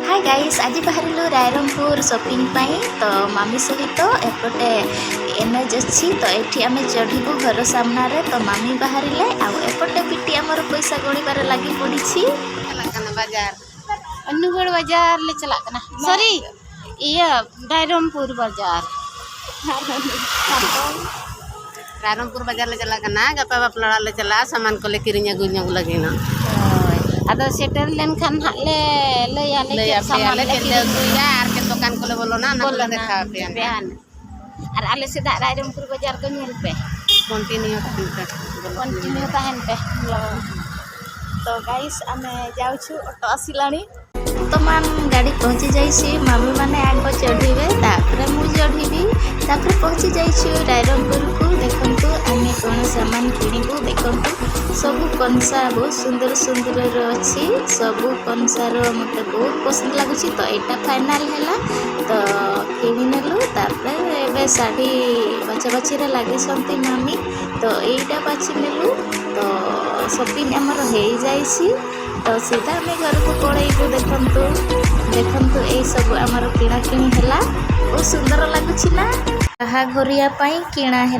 Hi guys आज बाहर Rairangpur shopping पाई तो मामी सहित एपटे एनएच अच्छी तो ये आम चढ़ू घर सामना रे तो मामी बाहर एपटे पिटी आमर पैसा गणिबार लगी पड़ी बाजार अनुगुड़ बाजार ले चला सॉरी ये रायरंगपुर बाजार रायरंगपुर बाजार ले चला गपा बापला ले चला सामान को ले किरिंग अगुñ लगे ना अदो सेटर लेन खान ले ले ले सामान ले अगुया आर के दुकान को ले बोलो ना बोलो देखा बेहान और आले से रायरंगपुर बाजार को नेल पे कंटिन्यू तहन पे तो गाइस आमे जाऊ छु ऑटो आसिलाणी वर्तमान गाड़ी पहुँची जाइए मामी मैंने आग चढ़े तापर मुझे चढ़ी तापर पहुँची जाइए रायरंगपुर को देखु आम कौन सामान किणु देखु सबू कंसा बहुत सुंदर सुंदर अच्छी सबू कंसार मत बहुत पसंद लगुच तो यहाँ फाइनाल है तो किणीनेलु तापर शाढ़ी बचा बची लगे मामी तो यहीटा बाछि नेलु तो शॉपिंग आमर हो जाइए तो सीधा आम घर को पलैबू देखु ये सब आमर किणाकिणी है बहुत सुंदर लगुच ना बाहाघरिया किणा है।